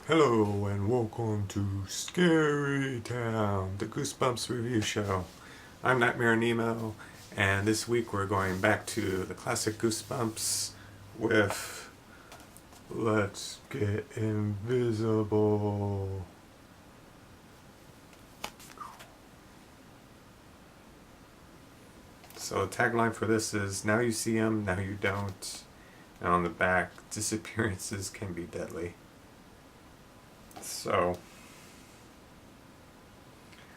Hello and welcome to Scary Town, the Goosebumps review show. I'm Nightmare Nemo, and this week we're going back to the classic Goosebumps with Let's Get Invisible. So the tagline for this is, now you see him, now you don't. And on the back, disappearances can be deadly. So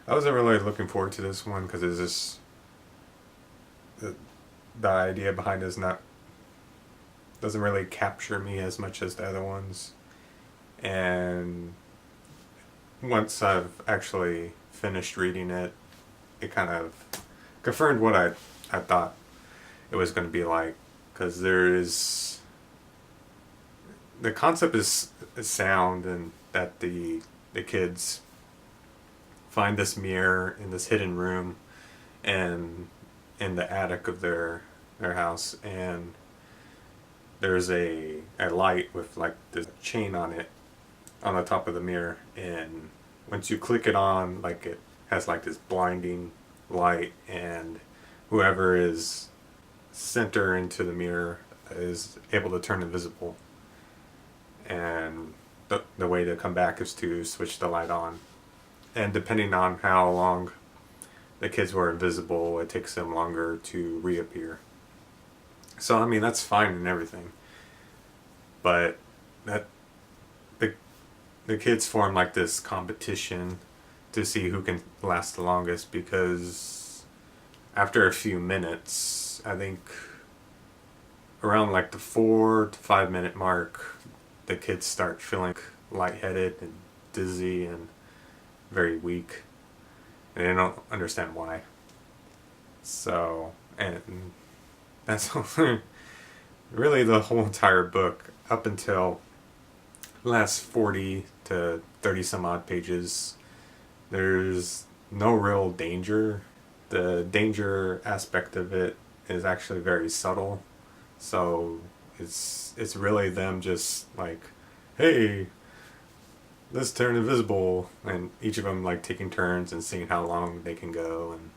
I wasn't really looking forward to this one because it's just the idea behind it is not doesn't really capture me as much as the other ones. And once I've actually finished reading it, it kind of confirmed what I thought it was going to be like, because the concept is sound, and that the kids find this mirror in this hidden room and in the attic of their house, and there's a light with like this chain on it on the top of the mirror, and once you click it on, like, it has like this blinding light, and whoever is center into the mirror is able to turn invisible, and the way to come back is to switch the light on, and depending on how long the kids were invisible, it takes them longer to reappear. So I mean, that's fine and everything, but that the kids form like this competition to see who can last the longest, because after a few minutes, I think around like the 4 to 5 minute mark, the kids start feeling lightheaded and dizzy and very weak, and they don't understand why. So, and that's really the whole entire book up until the last 40 to 30 some odd pages. There's no real danger. The danger aspect of it is actually very subtle. So it's really them just like, hey, let's turn invisible, and each of them like taking turns and seeing how long they can go. And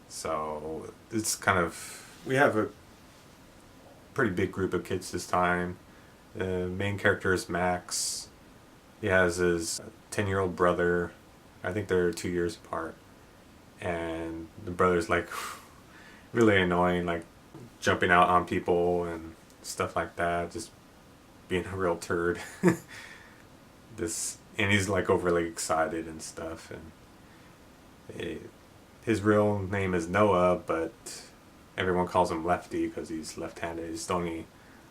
so it's kind of, we have a pretty big group of kids this time. The main character is Max. He has his 10-year-old brother. I think they're 2 years apart, and the brother's like really annoying, like jumping out on people and stuff like that, just being a real turd. And he's like overly excited and stuff, and his real name is Noah, but everyone calls him Lefty because he's left-handed. He's the only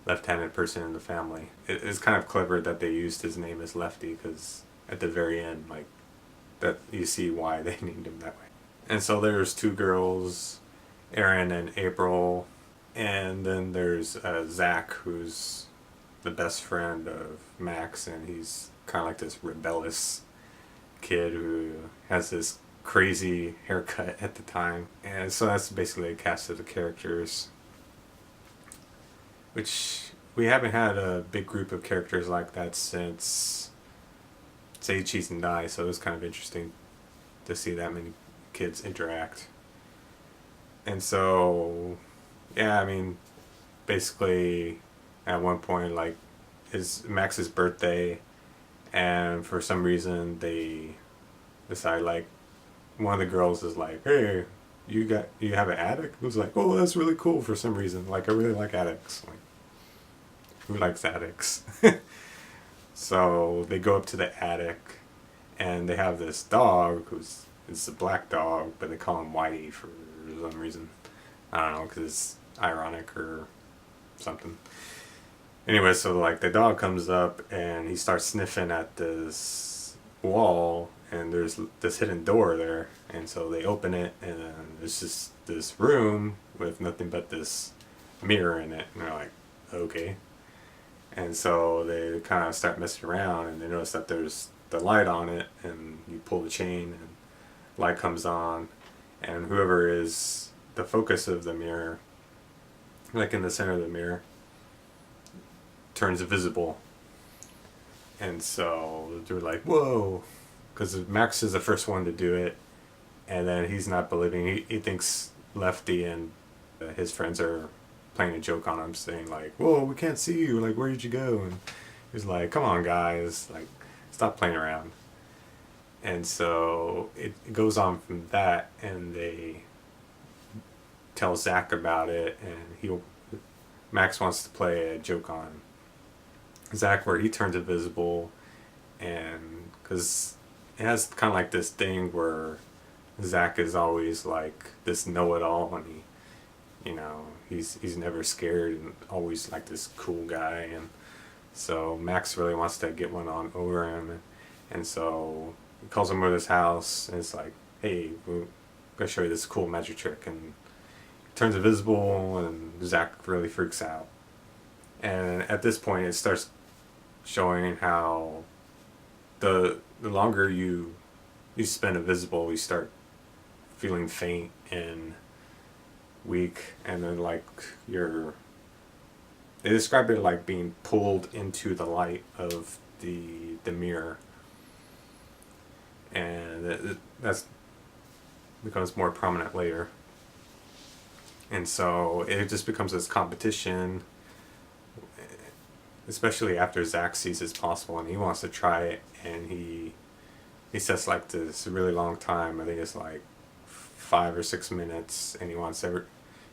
left-handed person in the family. It's kind of clever that they used his name as Lefty, because at the very end, like, that you see why they named him that way. And so there's two girls, Erin and April, and then there's Zach, who's the best friend of Max, and he's kind of like this rebellious kid who has this crazy haircut at the time. And so that's basically a cast of the characters, which we haven't had a big group of characters like that since Say Cheese and Die, so it was kind of interesting to see that many kids interact. And so, yeah, I mean, basically at one point, like, it's Max's birthday, and for some reason they decide, like, one of the girls is like, hey, you have an attic? It was like, oh, that's really cool for some reason. Like, I really like attics. Like, who likes attics? So they go up to the attic, and they have this dog it's a black dog, but they call him Whitey for some reason. I don't know, because it's ironic or something. Anyway, so like the dog comes up and he starts sniffing at this wall, and there's this hidden door there, and so they open it, and then there's just this room with nothing but this mirror in it, and they're like, okay. And so they kind of start messing around, and they notice that there's the light on it, and you pull the chain and light comes on, and whoever is the focus of the mirror, like in the center of the mirror, turns invisible, And so they're like, whoa, because Max is the first one to do it, and then he's not believing. He thinks Lefty and his friends are playing a joke on him, saying like, whoa, we can't see you, like, where did you go? And he's like, come on guys, like, stop playing around. And so it goes on from that, and they tell Zach about it, and Max wants to play a joke on Zach where he turns invisible, and because it has kind of like this thing where Zach is always like this know-it-all, and he's never scared and always like this cool guy, and so Max really wants to get one on over him, and so he calls him over to his house, and it's like, hey, we're gonna show you this cool magic trick, and turns invisible, and Zach really freaks out. And at this point, it starts showing how the longer you spend invisible, you start feeling faint and weak, and then like they describe it like being pulled into the light of the mirror, and that's becomes more prominent later. And so it just becomes this competition, especially after Zach sees it's possible and he wants to try it, and he sets like this really long time. I think it's like 5 or 6 minutes, and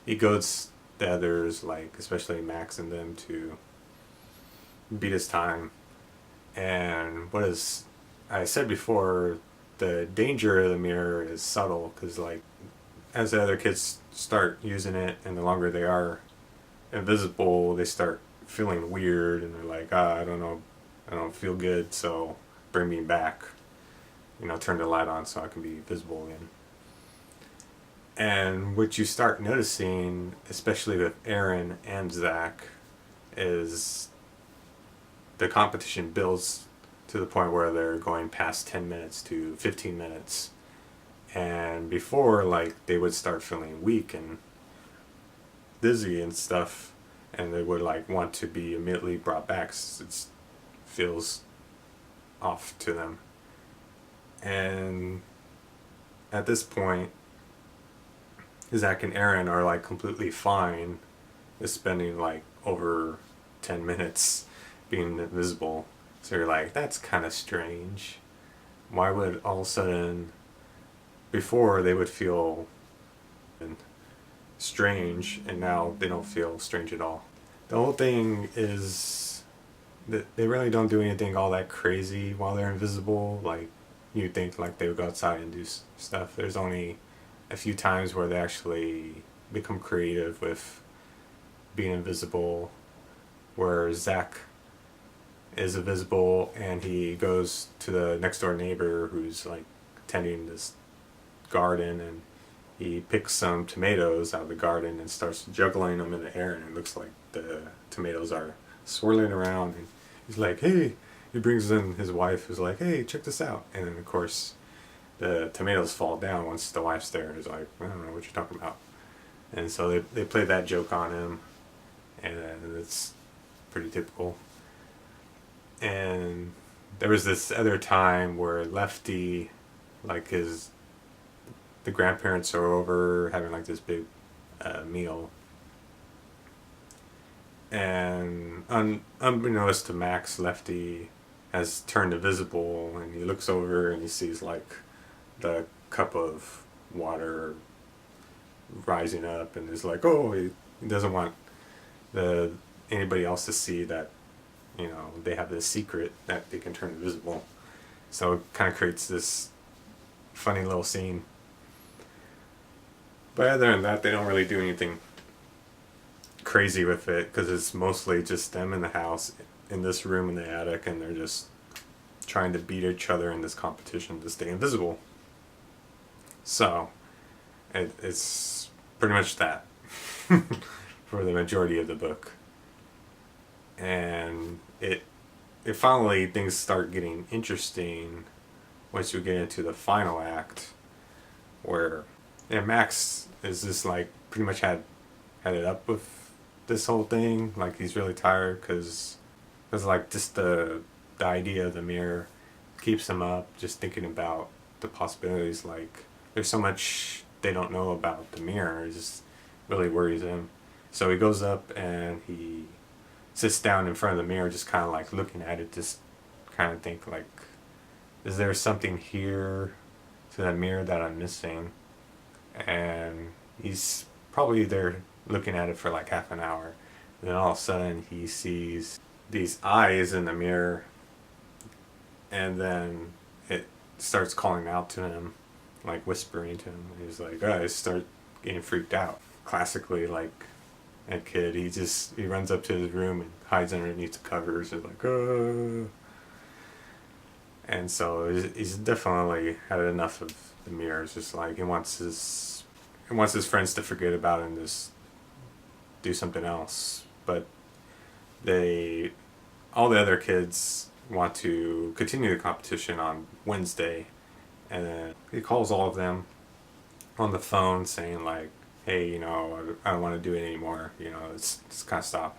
he goads the others, like especially Max and them, to beat his time. And I said before, the danger of the mirror is subtle, because like as the other kids start using it, and the longer they are invisible, they start feeling weird, and they're like, I don't know, I don't feel good, so bring me back, turn the light on so I can be visible again. And what you start noticing, especially with Aaron and Zach, is the competition builds to the point where they're going past 10 minutes to 15 minutes. And before, like, they would start feeling weak and dizzy and stuff, and they would like want to be immediately brought back. It feels off to them. And at this point, Zach and Aaron are like completely fine with spending like over 10 minutes being invisible. So you're like, that's kind of strange. Why would all of a sudden, before they would feel strange, and now they don't feel strange at all? The whole thing is that they really don't do anything all that crazy while they're invisible. Like, you'd think like they would go outside and do stuff. There's only a few times where they actually become creative with being invisible, where Zach is invisible and he goes to the next door neighbor who's like tending this garden, and he picks some tomatoes out of the garden and starts juggling them in the air, and it looks like the tomatoes are swirling around, and he's like, hey, he brings in his wife, who's like, hey, check this out. And then of course the tomatoes fall down once the wife's there, and he's like, I don't know what you're talking about. And so they play that joke on him, and it's pretty typical. And there was this other time where Lefty, like the grandparents are over having like this big meal, and unbeknownst to Max, Lefty has turned invisible, and he looks over and he sees like the cup of water rising up, and is like, oh, he doesn't want anybody else to see that they have this secret that they can turn invisible. So it kind of creates this funny little scene. But other than that, they don't really do anything crazy with it, because it's mostly just them in the house, in this room in the attic, and they're just trying to beat each other in this competition to stay invisible. So it's pretty much that for the majority of the book. And it finally, things start getting interesting once you get into the final act, where Max is just like pretty much had it up with this whole thing. Like, he's really tired because like just the the idea of the mirror keeps him up, just thinking about the possibilities. Like, there's so much they don't know about the mirror. It just really worries him. So he goes up and he sits down in front of the mirror, just kind of like looking at it, just kind of think like, is there something here to that mirror that I'm missing? And he's probably there looking at it for like half an hour. And then all of a sudden he sees these eyes in the mirror, and then it starts calling out to him, like whispering to him. He's like, oh, I start getting freaked out. Classically, like a kid, he runs up to his room and hides underneath the covers. And like, oh. And so he's definitely had enough of the mirrors. Just like he wants his friends to forget about it and just do something else. But all the other kids want to continue the competition on Wednesday, and then he calls all of them on the phone saying like, hey, I don't want to do it anymore, it's kind of stop.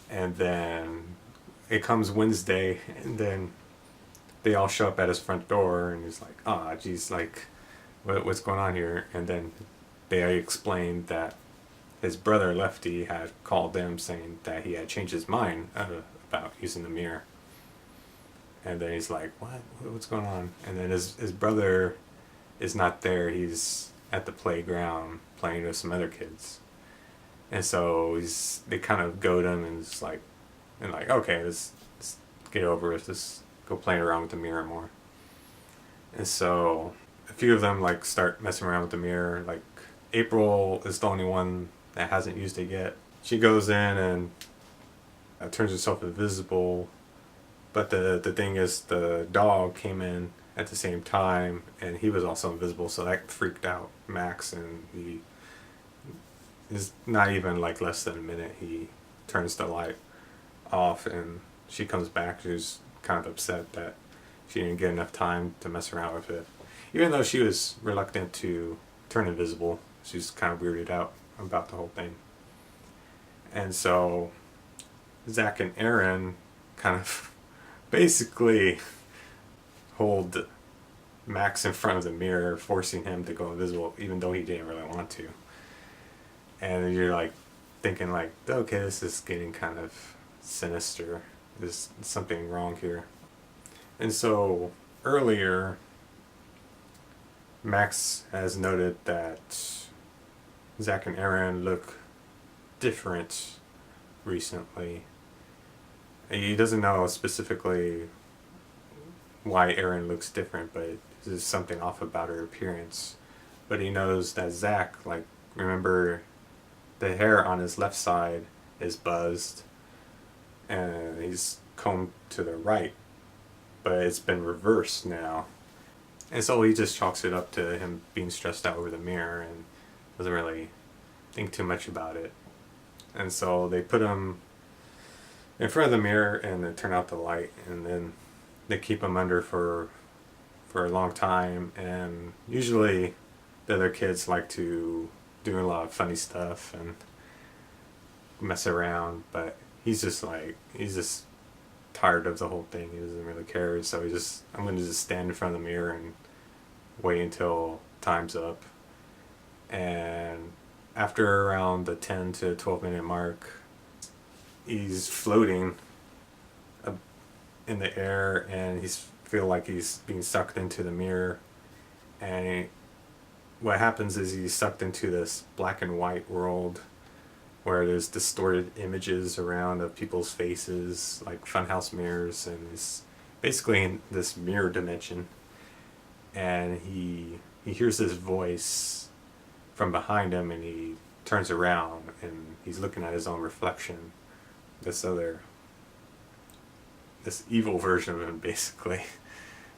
And then it comes Wednesday, and then they all show up at his front door, and he's like, geez, like, what's going on here? And then they explained that his brother Lefty had called them saying that he had changed his mind about using the mirror. And then he's like, what's going on? And then his brother is not there. He's at the playground playing with some other kids. And so they kind of goad him, and it's like, okay, let's get over it. Let's go playing around with the mirror more. And so a few of them like start messing around with the mirror. Like April is the only one that hasn't used it yet. She goes in and turns herself invisible. But the thing is, the dog came in at the same time, and he was also invisible, so that freaked out Max, and he is not even like less than a minute. He turns the light off, and she comes back. She's kind of upset that she didn't get enough time to mess around with it. Even though she was reluctant to turn invisible, she's kind of weirded out about the whole thing. And so Zach and Aaron kind of basically hold Max in front of the mirror, forcing him to go invisible, even though he didn't really want to. And you're like thinking like, okay, this is getting kind of sinister. There's something wrong here. And so earlier, Max has noted that Zach and Aaron look different recently. He doesn't know specifically why Aaron looks different, but there's something off about her appearance. But he knows that Zach, like, remember, the hair on his left side is buzzed, and he's combed to the right, but it's been reversed now. And so he just chalks it up to him being stressed out over the mirror and doesn't really think too much about it. And so they put him in front of the mirror and they turn out the light, and then they keep him under for a long time. And usually the other kids like to do a lot of funny stuff and mess around, but he's just tired of the whole thing. He doesn't really care. So I'm going to just stand in front of the mirror and wait until time's up. And after around the 10 to 12 minute mark, he's floating in the air, and he's feel like he's being sucked into the mirror. And what happens is he's sucked into this black and white world where there's distorted images around of people's faces, like funhouse mirrors, and he's basically in this mirror dimension. And he hears this voice from behind him, and he turns around and he's looking at his own reflection, this evil version of him, basically,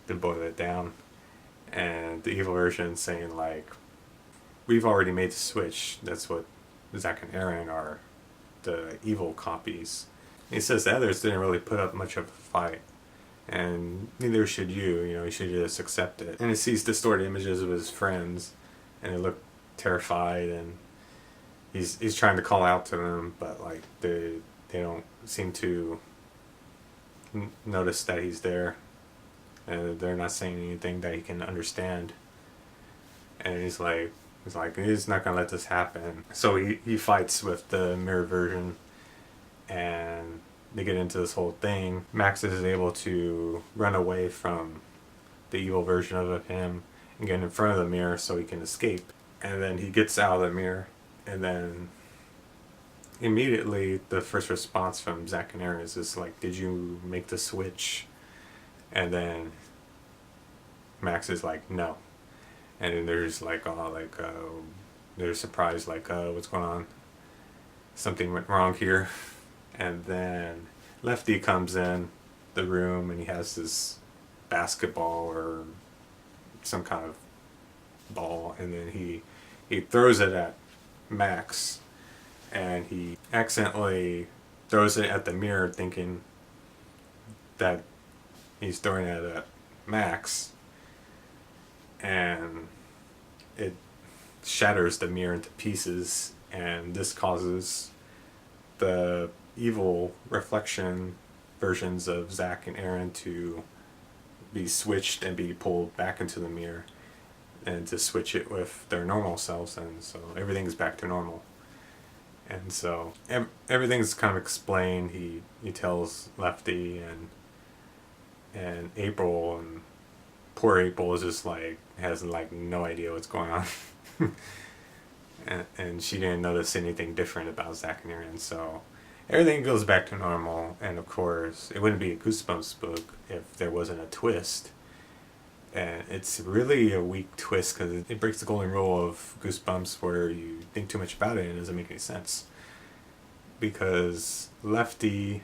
to boil it down. And the evil version saying like, we've already made the switch. That's what Zach and Aaron are, the evil copies. And he says the others didn't really put up much of a fight, and neither should you. You should just accept it. And he sees distorted images of his friends, and they look terrified, and he's trying to call out to them, but like they don't seem to notice that he's there, and they're not saying anything that he can understand. And he's not gonna let this happen. So he fights with the mirror version, and they get into this whole thing. Max is able to run away from the evil version of him and get in front of the mirror so he can escape. And then he gets out of the mirror, and then immediately the first response from Zach and Aaron is just like, "Did you make the switch?" And then Max is like, "No." And then there's like, they're surprised, like, "What's going on? Something went wrong here." And then Lefty comes in the room, and he has this basketball or some kind of ball, and then he throws it at Max, and he accidentally throws it at the mirror, thinking that he's throwing it at Max, and it shatters the mirror into pieces, and this causes the evil reflection versions of Zach and Aaron to be switched and be pulled back into the mirror, and to switch it with their normal selves, and so everything's back to normal. And so everything's kind of explained. He tells Lefty and April, and poor April is just like, has like no idea what's going on. and she didn't notice anything different about Zach and Aaron, so everything goes back to normal. And of course, it wouldn't be a Goosebumps book if there wasn't a twist. And it's really a weak twist because it breaks the golden rule of Goosebumps, where you think too much about it and it doesn't make any sense. Because Lefty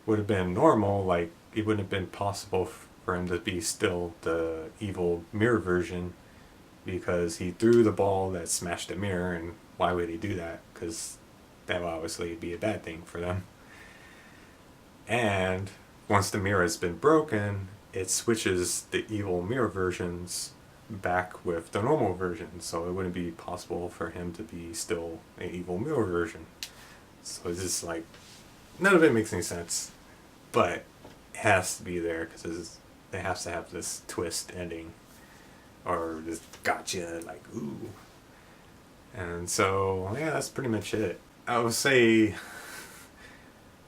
would have been normal, like it wouldn't have been possible for him to be still the evil mirror version, because he threw the ball that smashed the mirror, and why would he do that? Because that would obviously be a bad thing for them. And once the mirror has been broken, it switches the evil mirror versions back with the normal version, so it wouldn't be possible for him to be still an evil mirror version. So it's just like, none of it makes any sense, but it has to be there because it has to have this twist ending, or this gotcha, like, ooh. And so yeah, that's pretty much it. I would say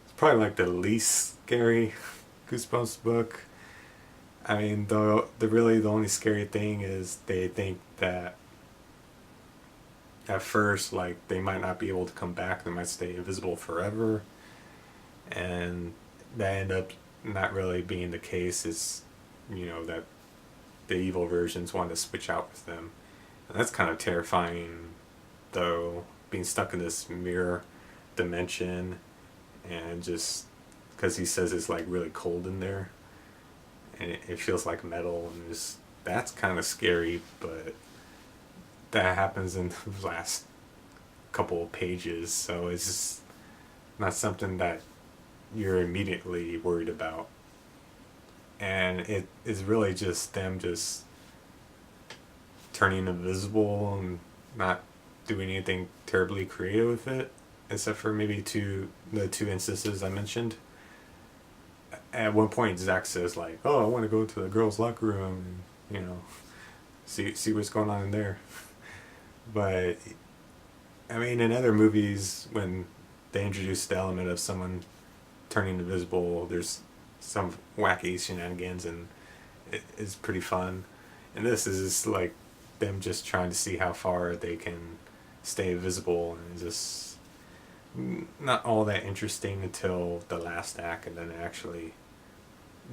it's probably like the least scary Goosebumps book. I mean, the only scary thing is they think that at first, like, they might not be able to come back. They might stay invisible forever, and that end up not really being the case. Is, that the evil versions want to switch out with them, and that's kind of terrifying, though, being stuck in this mirror dimension, and just because he says it's like really cold in there, and it feels like metal, and that's kind of scary. But that happens in the last couple of pages, so it's just not something that you're immediately worried about. And it is really just them just turning invisible and not doing anything terribly creative with it, except for maybe the two instances I mentioned. At one point, Zach says like, "Oh, I want to go to the girls' locker room and see what's going on in there." But I mean, in other movies, when they introduce the element of someone turning invisible, there's some wacky shenanigans, and it's pretty fun. And this is just like them just trying to see how far they can stay invisible, and it's just not all that interesting until the last act, and then it actually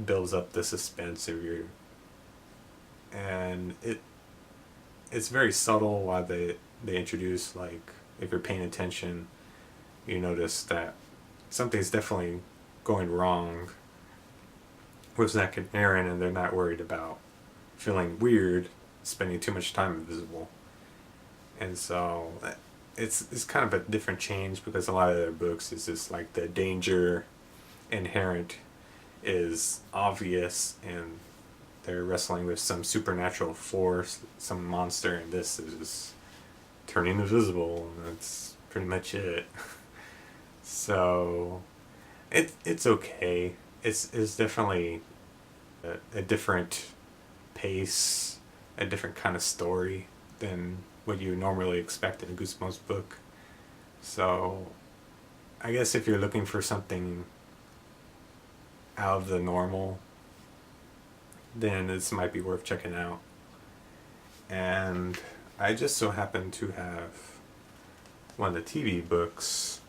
builds up the suspense of your, and it's very subtle why they introduce, like, if you're paying attention, you notice that something's definitely going wrong with Zach and Aaron, and they're not worried about feeling weird spending too much time invisible. And so it's kind of a different change, because a lot of their books is just like the danger inherent is obvious, and they're wrestling with some supernatural force, some monster, and this is just turning invisible, and that's pretty much it. So It's okay. It's definitely a different pace, a different kind of story than what you normally expect in a Goosebumps book. So I guess if you're looking for something out of the normal, then this might be worth checking out. And I just so happen to have one of the TV books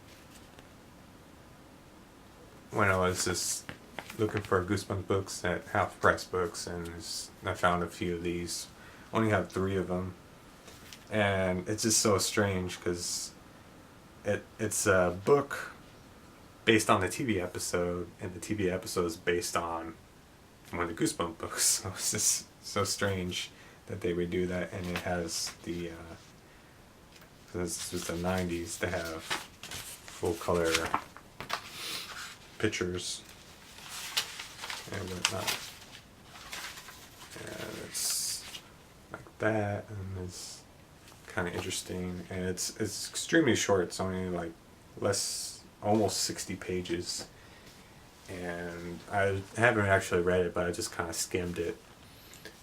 when I was just looking for Goosebumps books at half price books, and I found a few of these. Only have 3 of them, and it's just so strange because it's a book based on the TV episode, and the TV episode is based on one of the Goosebumps books. So it's just so strange that they would do that, and it has the this was the 90s to have full color pictures and whatnot. And it's like that, and it's kind of interesting, and it's extremely short. It's only like almost 60 pages, and I haven't actually read it, but I just kind of skimmed it,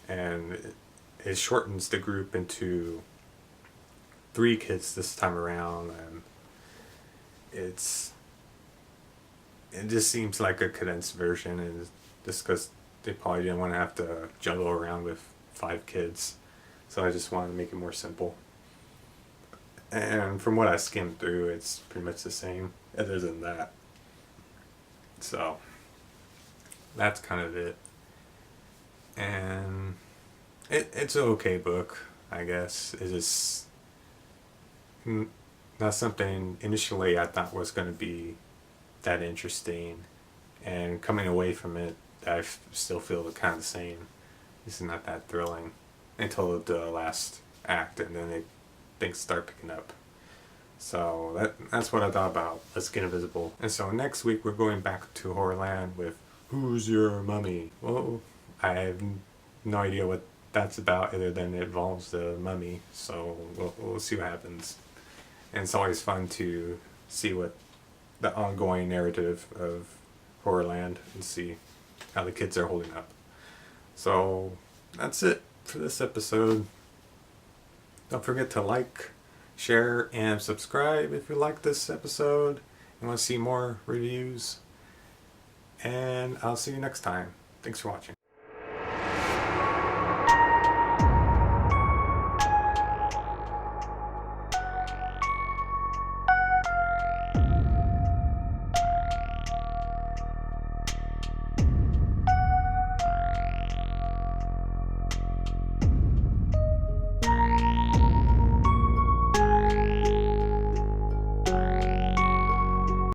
and it shortens the group into 3 kids this time around, and it just seems like a condensed version, and just because they probably didn't want to have to juggle around with 5 kids, so I just wanted to make it more simple. And from what I skimmed through, it's pretty much the same, other than that. So that's kind of it. And it's an okay book, I guess. It's just not something initially I thought was going to be that interesting. And coming away from it, I still feel kind of the same. It's not that thrilling until the last act, and then things start picking up. So that's what I thought about Let's Get Invisible. And so next week we're going back to Horrorland with Who's Your Mummy? Well, I have no idea what that's about other than it involves the mummy. So we'll see what happens. And it's always fun to see what the ongoing narrative of Horrorland and see how the kids are holding up. So that's it for this episode. Don't forget to like, share, and subscribe if you like this episode and want to see more reviews. And I'll see you next time. Thanks for watching.